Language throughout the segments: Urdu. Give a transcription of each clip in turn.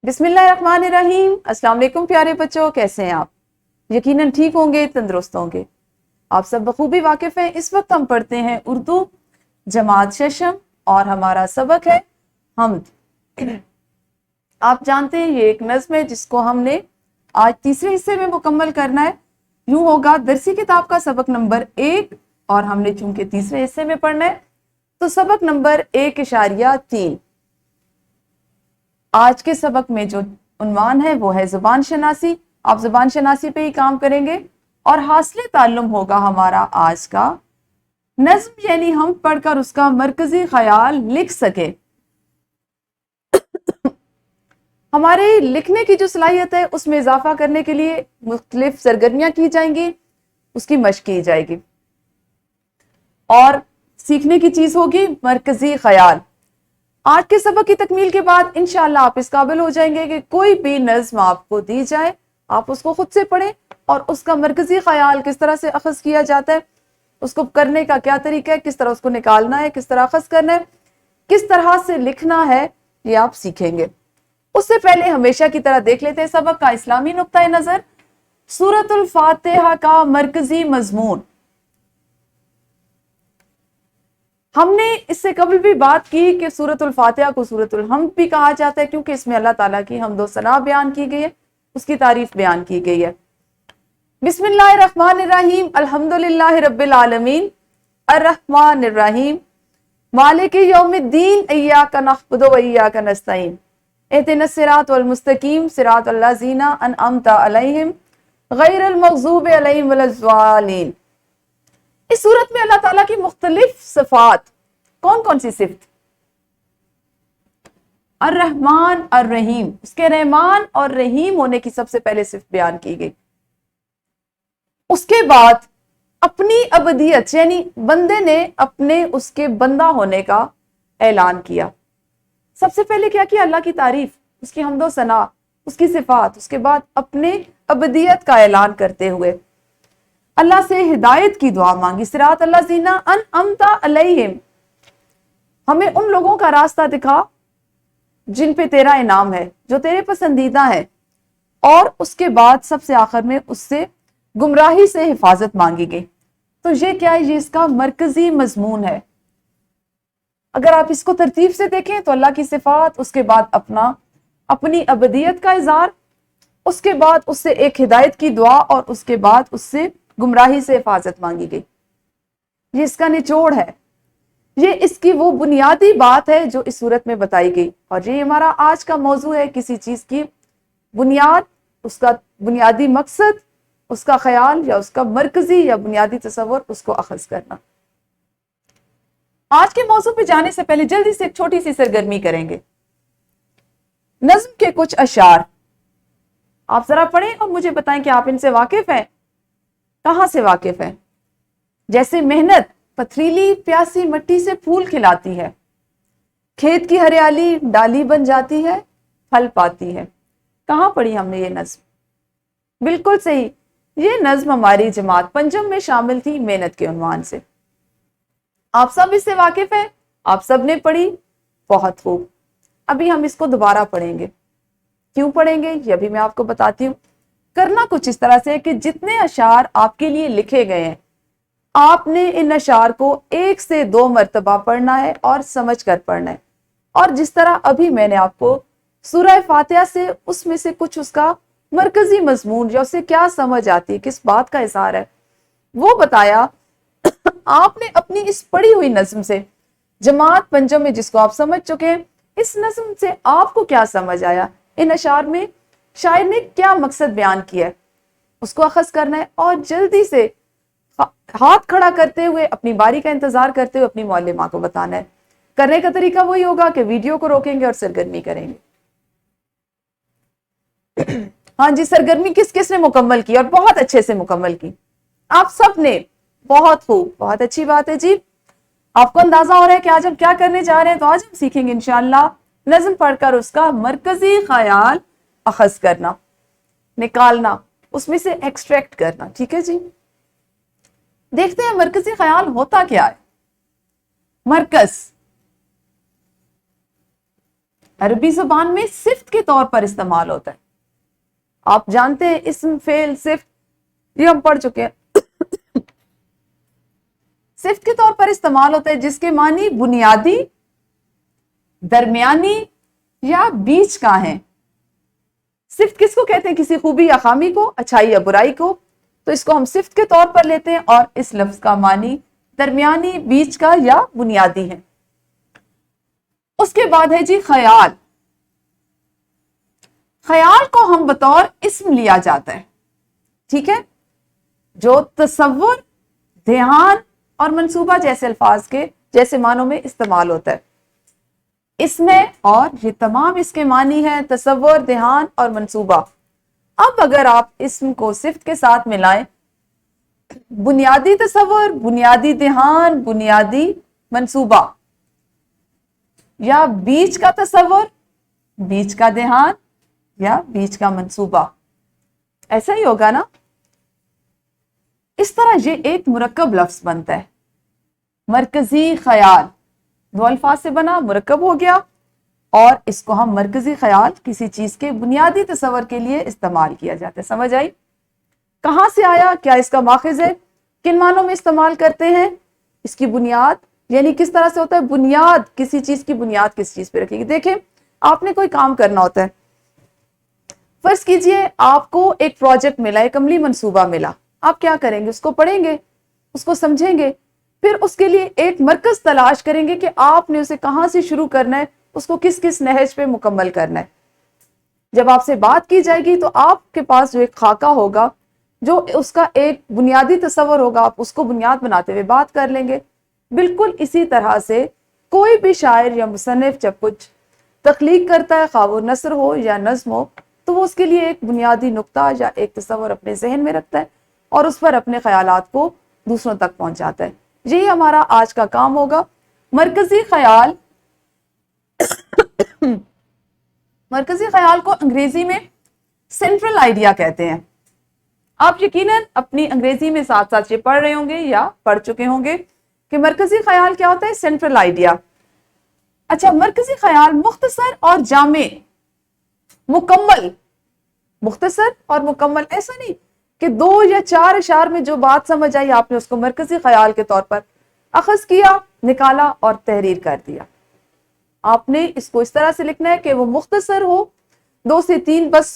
بسم اللہ الرحمن الرحیم۔ السلام علیکم پیارے بچوں، کیسے ہیں آپ؟ یقیناً ٹھیک ہوں گے، تندرست ہوں گے۔ آپ سب بخوبی واقف ہیں، اس وقت ہم پڑھتے ہیں اردو جماعت ششم اور ہمارا سبق ہے حمد۔ آپ جانتے ہیں یہ ایک نظم ہے جس کو ہم نے آج تیسرے حصے میں مکمل کرنا ہے۔ یوں ہوگا درسی کتاب کا سبق نمبر 1 اور ہم نے چونکہ تیسرے حصے میں پڑھنا ہے تو سبق نمبر 1.3۔ آج کے سبق میں جو عنوان ہے وہ ہے زبان شناسی۔ آپ زبان شناسی پہ ہی کام کریں گے اور حاصل تعلم ہوگا ہمارا آج کا نظم، یعنی ہم پڑھ کر اس کا مرکزی خیال لکھ سکے۔ ہمارے لکھنے کی جو صلاحیت ہے اس میں اضافہ کرنے کے لیے مختلف سرگرمیاں کی جائیں گی، اس کی مشق کی جائے گی اور سیکھنے کی چیز ہوگی مرکزی خیال۔ آج کے سبق کی تکمیل کے بعد انشاءاللہ آپ اس قابل ہو جائیں گے کہ کوئی بھی نظم آپ کو دی جائے آپ اس کو خود سے پڑھیں اور اس کا مرکزی خیال کس طرح سے اخذ کیا جاتا ہے، اس کو کرنے کا کیا طریقہ ہے، کس طرح اس کو نکالنا ہے، کس طرح اخذ کرنا ہے، کس طرح سے لکھنا ہے، یہ آپ سیکھیں گے۔ اس سے پہلے ہمیشہ کی طرح دیکھ لیتے ہیں سبق کا اسلامی نقطہ نظر، سورۃ الفاتحہ کا مرکزی مضمون۔ ہم نے اس سے قبل بھی بات کی کہ سورۃ الفاتحہ کو سورۃ الحمد بھی کہا جاتا ہے کیونکہ اس میں اللہ تعالیٰ کی حمد و ثنا بیان کی گئی ہے، اس کی تعریف بیان کی گئی ہے۔ بسم اللہ الرحمن الرحیم، الحمدللہ رب العالمین، الرحمن الرحیم، مالک یوم الدین، ایاک نعبد و ایاک نستعین، اہدنا الصراط المستقیم، صراط الذین انعمت علیہم غیر المغضوب علیہم ولا الضالین۔ اس صورت میں اللہ تعالیٰ کی مختلف صفات، کون کون سی صفت؟ الرحمن الرحیم، اس کے رحمان اور رحیم ہونے کی سب سے پہلے صفت بیان کی گئی۔ اس کے بعد اپنی ابدیت، یعنی بندے نے اپنے اس کے بندہ ہونے کا اعلان کیا۔ سب سے پہلے کیا کیا؟ اللہ کی تعریف، اس کی حمد و ثنا، اس کی صفات، اس کے بعد اپنے ابدیت کا اعلان کرتے ہوئے اللہ سے ہدایت کی دعا مانگی۔ صراط الذین انعمت علیہم، ہمیں ان لوگوں کا راستہ دکھا جن پہ تیرا انعام ہے، جو تیرے پسندیدہ ہے، اور اس کے بعد سب سے آخر میں اس سے گمراہی سے حفاظت مانگی گئی۔ تو یہ کیا ہے؟ یہ اس کا مرکزی مضمون ہے۔ اگر آپ اس کو ترتیب سے دیکھیں تو اللہ کی صفات، اس کے بعد اپنی ابدیت کا اظہار، اس کے بعد اس سے ایک ہدایت کی دعا اور اس کے بعد اس سے گمراہی سے حفاظت مانگی گئی۔ یہ اس کا نچوڑ ہے، یہ اس کی وہ بنیادی بات ہے جو اس صورت میں بتائی گئی، اور یہ ہمارا آج کا موضوع ہے، کسی چیز کی بنیاد، اس کا بنیادی مقصد، اس کا خیال یا اس کا مرکزی یا بنیادی تصور، اس کو اخذ کرنا۔ آج کے موضوع پہ جانے سے پہلے جلدی سے ایک چھوٹی سی سرگرمی کریں گے۔ نظم کے کچھ اشعار آپ ذرا پڑھیں اور مجھے بتائیں کہ آپ ان سے واقف ہیں، کہاں سے واقف ہیں؟ جیسے محنت پتھریلی پیاسی مٹی سے پھول کھلاتی ہے، کھیت کی ہریالی ڈالی بن جاتی ہے، پھل پاتی ہے۔ کہاں پڑھی ہم نے یہ نظم؟ بالکل صحیح، یہ نظم ہماری جماعت پنجم میں شامل تھی محنت کے عنوان سے۔ آپ سب اس سے واقف ہیں، آپ سب نے پڑھی، بہت خوب۔ ابھی ہم اس کو دوبارہ پڑھیں گے۔ کیوں پڑھیں گے یہ بھی میں آپ کو بتاتی ہوں۔ کرنا کچھ اس طرح سے کہ جتنے اشعار آپ کے لیے لکھے گئے ہیں آپ نے ان اشعار کو 1 سے 2 مرتبہ پڑھنا ہے اور سمجھ کر پڑھنا ہے، اور جس طرح ابھی میں نے آپ کو سورہ فاتحہ سے اس میں سے کچھ اس کا مرکزی مضمون یا اسے کیا سمجھ آتی ہے، کس بات کا اظہار ہے، وہ بتایا، آپ نے اپنی اس پڑھی ہوئی نظم سے جماعت پنجم میں جس کو آپ سمجھ چکے ہیں، اس نظم سے آپ کو کیا سمجھ آیا، ان اشعار میں شاعر نے کیا مقصد بیان کیا ہے، اس کو اخذ کرنا ہے، اور جلدی سے ہاتھ کھڑا کرتے ہوئے اپنی باری کا انتظار کرتے ہوئے اپنی معلمہ کو بتانا ہے۔ کرنے کا طریقہ وہی ہوگا کہ ویڈیو کو روکیں گے اور سرگرمی کریں گے۔ ہاں جی، سرگرمی کس کس نے مکمل کی اور بہت اچھے سے مکمل کی؟ آپ سب نے، بہت خوب، بہت اچھی بات ہے جی۔ آپ کو اندازہ ہو رہا ہے کہ آج ہم کیا کرنے جا رہے ہیں، تو آج ہم سیکھیں گے انشاءاللہ نظم پڑھ کر اس کا مرکزی خیال اخذ کرنا، نکالنا، اس میں سے ایکسٹریکٹ کرنا۔ ٹھیک ہے جی، دیکھتے ہیں مرکزی خیال ہوتا کیا ہے۔ مرکز عربی زبان میں صفت کے طور پر استعمال ہوتا ہے. آپ جانتے ہیں اسم فعل صفت یہ ہم پڑھ چکے ہیں. صفت کے طور پر استعمال ہوتا ہے جس کے معنی بنیادی، درمیانی یا بیچ کا ہے. صفت کس کو کہتے ہیں؟ کسی خوبی یا خامی کو، اچھائی یا برائی کو. تو اس کو ہم صفت کے طور پر لیتے ہیں اور اس لفظ کا معنی درمیانی، بیچ کا یا بنیادی ہے. اس کے بعد ہے جی خیال. خیال کو ہم بطور اسم لیا جاتا ہے، ٹھیک ہے، جو تصور، دھیان اور منصوبہ جیسے الفاظ کے جیسے معنوں میں استعمال ہوتا ہے. اسم ہے اور یہ تمام اس کے معنی ہیں تصور، دھیان اور منصوبہ. اب اگر آپ اسم کو صفت کے ساتھ ملائیں، بنیادی تصور، بنیادی دھیان، بنیادی منصوبہ، یا بیچ کا تصور، بیچ کا دھیان یا بیچ کا منصوبہ، ایسا ہی ہوگا نا. اس طرح یہ ایک مرکب لفظ بنتا ہے. مرکزی خیال دو الفاظ سے بنا، مرکب ہو گیا، اور اس کو ہم مرکزی خیال کسی چیز کے بنیادی تصور کے لیے استعمال کیا جاتا ہے. سمجھ آئی؟ کہاں سے آیا؟ کیا اس کا ماخذ ہے؟ کن معنوں میں استعمال کرتے ہیں؟ اس کی بنیاد یعنی کس طرح سے ہوتا ہے؟ بنیاد، کسی چیز کی بنیاد کس چیز پہ رکھے گی. دیکھیں، آپ نے کوئی کام کرنا ہوتا ہے. فرض کیجئے آپ کو ایک پروجیکٹ ملا، ایک عملی منصوبہ ملا. آپ کیا کریں گے؟ اس کو پڑھیں گے، اس کو سمجھیں گے، پھر اس کے لیے ایک مرکز تلاش کریں گے کہ آپ نے اسے کہاں سے شروع کرنا ہے، اس کو کس کس نہج پہ مکمل کرنا ہے. جب آپ سے بات کی جائے گی تو آپ کے پاس جو ایک خاکہ ہوگا، جو اس کا ایک بنیادی تصور ہوگا، آپ اس کو بنیاد بناتے ہوئے بات کر لیں گے. بالکل اسی طرح سے کوئی بھی شاعر یا مصنف جب کچھ تخلیق کرتا ہے، خواہ وہ نثر ہو یا نظم ہو، تو وہ اس کے لیے ایک بنیادی نقطہ یا ایک تصور اپنے ذہن میں رکھتا ہے اور اس پر اپنے خیالات کو دوسروں تک پہنچاتا ہے. یہی ہمارا آج کا کام ہوگا. مرکزی خیال مرکزی خیال کو انگریزی میں سینٹرل آئیڈیا کہتے ہیں. آپ یقیناً اپنی انگریزی میں ساتھ ساتھ یہ پڑھ رہے ہوں گے یا پڑھ چکے ہوں گے کہ مرکزی خیال کیا ہوتا ہے؟ Central idea. اچھا، مرکزی خیال مختصر اور جامع، مکمل. مختصر اور مکمل، ایسا نہیں کہ 2 یا 4 اشعار میں جو بات سمجھ آئی آپ نے اس کو مرکزی خیال کے طور پر اخذ کیا، نکالا اور تحریر کر دیا. آپ نے اس کو اس طرح سے لکھنا ہے کہ وہ مختصر ہو، 2 سے 3 بس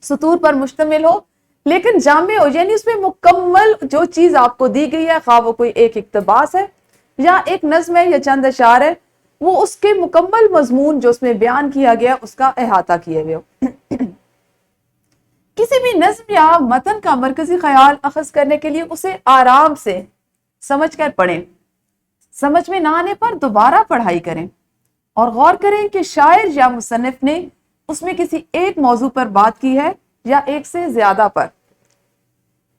سطور پر مشتمل ہو، لیکن جامع ہو، یعنی اس میں مکمل جو چیز آپ کو دی گئی ہے، خواہ وہ کوئی ایک اقتباس ہے یا ایک نظم ہے یا چند اشعار ہے، وہ اس کے مکمل مضمون جو اس میں بیان کیا گیا اس کا احاطہ کیے ہوئے ہو. کسی بھی نظم یا متن کا مرکزی خیال اخذ کرنے کے لیے اسے آرام سے سمجھ کر پڑھیں. سمجھ میں نہ آنے پر دوبارہ پڑھائی کریں اور غور کریں کہ شاعر یا مصنف نے اس میں کسی ایک موضوع پر بات کی ہے یا ایک سے زیادہ پر.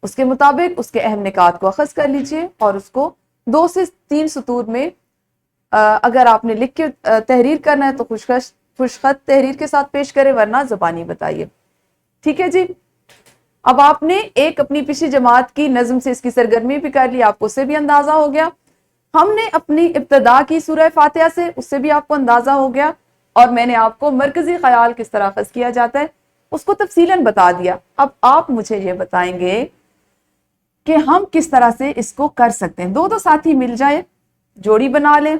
اس کے مطابق اس کے اہم نکات کو اخذ کر لیجئے اور اس کو 2 سے 3 سطور میں اگر آپ نے لکھ کے تحریر کرنا ہے تو خوشخط تحریر کے ساتھ پیش کرے، ورنہ زبانی بتائیے. ٹھیک ہے جی. اب آپ نے ایک اپنی پچھلی جماعت کی نظم سے اس کی سرگرمی بھی کر لی، آپ کو اس سے بھی اندازہ ہو گیا. ہم نے اپنی ابتدا کی سورہ فاتحہ سے، اس سے بھی آپ کو اندازہ ہو گیا، اور میں نے آپ کو مرکزی خیال کس طرح اخذ کیا جاتا ہے اس کو تفصیلاً بتا دیا. اب آپ مجھے یہ بتائیں گے کہ ہم کس طرح سے اس کو کر سکتے ہیں. 2 ساتھی مل جائیں، جوڑی بنا لیں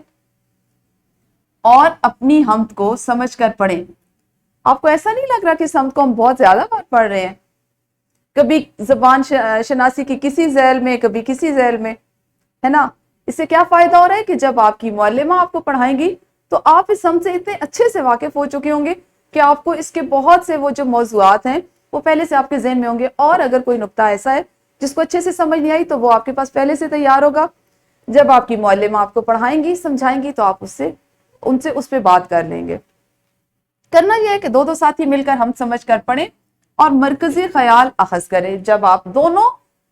اور اپنی حمد کو سمجھ کر پڑھیں. آپ کو ایسا نہیں لگ رہا کہ اس حمد کو ہم بہت زیادہ بار پڑھ رہے ہیں؟ کبھی زبان شناسی کی کسی ذیل میں، کبھی کسی ذیل میں، ہے نا. اس سے کیا فائدہ ہو رہا ہے کہ جب آپ کی معلمہ آپ کو پڑھائیں گی تو آپ اس حمد سے اتنے اچھے سے واقف ہو چکے ہوں گے کہ آپ کو اس کے بہت سے وہ جو موضوعات ہیں وہ پہلے سے آپ کے ذہن میں ہوں گے. اور اگر کوئی نقطہ ایسا ہے جس کو اچھے سے سمجھ نہیں آئی تو وہ آپ کے پاس پہلے سے تیار ہوگا. جب آپ کی معلمہ آپ کو پڑھائیں گی، سمجھائیں گی، تو آپ ان سے اس پہ بات کر لیں گے. کرنا یہ ہے کہ 2 ساتھی مل کر ہم سمجھ کر پڑھیں اور مرکزی خیال اخذ کریں. جب آپ دونوں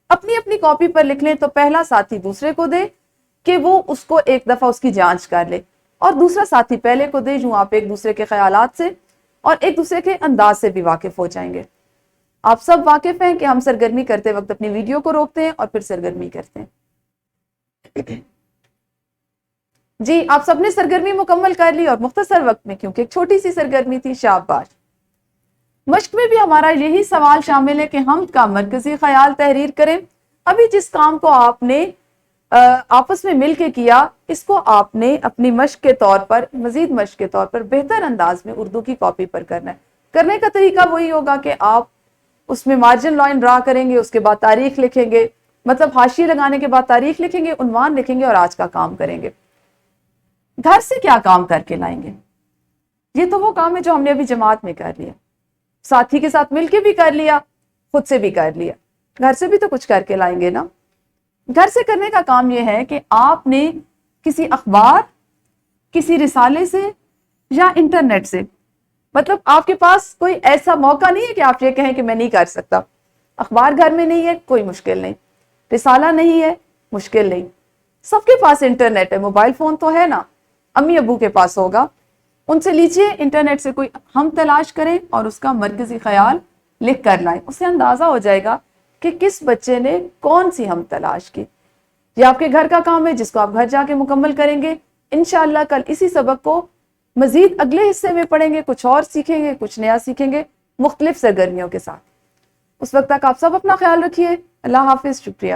اپنی اپنی کاپی پر لکھ لیں تو پہلا ساتھی دوسرے کو دے کہ وہ اس کو ایک دفعہ اس کی جانچ کر لے، اور دوسرا ساتھی پہلے کو دے. جو آپ ایک دوسرے کے خیالات سے اور ایک دوسرے کے انداز سے بھی واقف ہو جائیں گے. آپ سب واقف ہیں کہ ہم سرگرمی کرتے وقت اپنی ویڈیو کو روکتے ہیں اور پھر سرگرمی کرتے ہیں. جی آپ سب نے سرگرمی مکمل کر لی اور مختصر وقت میں، کیونکہ ایک چھوٹی سی سرگرمی تھی، شاباش۔ مشق میں بھی ہمارا یہی سوال شامل ہے کہ حمد کا مرکزی خیال تحریر کریں۔ ابھی جس کام کو آپ نے آپس میں مل کے کیا، اس کو آپ نے اپنی مشق کے طور پر، مزید مشق کے طور پر بہتر انداز میں اردو کی کاپی پر کرنا ہے۔ کرنے کا طریقہ وہی ہوگا کہ آپ اس میں مارجن لائن ڈرا کریں گے، اس کے بعد تاریخ لکھیں گے، مطلب حاشیے لگانے کے بعد تاریخ لکھیں گے، عنوان لکھیں گے اور آج کا کام کریں گے۔ گھر سے کیا کام کر کے لائیں گے؟ یہ تو وہ کام ہے جو ہم نے ابھی جماعت میں کر لیا، ساتھی کے ساتھ مل کے بھی کر لیا، خود سے بھی کر لیا۔ گھر سے بھی تو کچھ کر کے لائیں گے نا۔ گھر سے کرنے کا کام یہ ہے کہ آپ نے کسی اخبار، کسی رسالے سے یا انٹرنیٹ سے، مطلب آپ کے پاس کوئی ایسا موقع نہیں ہے کہ آپ یہ کہیں کہ میں نہیں کر سکتا۔ اخبار گھر میں نہیں ہے، کوئی مشکل نہیں، رسالہ نہیں ہے، مشکل نہیں، سب کے پاس انٹرنیٹ ہے، موبائل فون تو ہے نا، امی ابو کے پاس ہوگا، ان سے لیجئے، انٹرنیٹ سے کوئی ہم تلاش کریں اور اس کا مرکزی خیال لکھ کر لائیں۔ اس سے اندازہ ہو جائے گا کہ کس بچے نے کون سی ہم تلاش کی۔ یہ آپ کے گھر کا کام ہے جس کو آپ گھر جا کے مکمل کریں گے۔ انشاءاللہ کل اسی سبق کو مزید اگلے حصے میں پڑھیں گے، کچھ اور سیکھیں گے، کچھ نیا سیکھیں گے مختلف سرگرمیوں کے ساتھ۔ اس وقت تک آپ سب اپنا خیال رکھیے۔ اللہ حافظ، شکریہ۔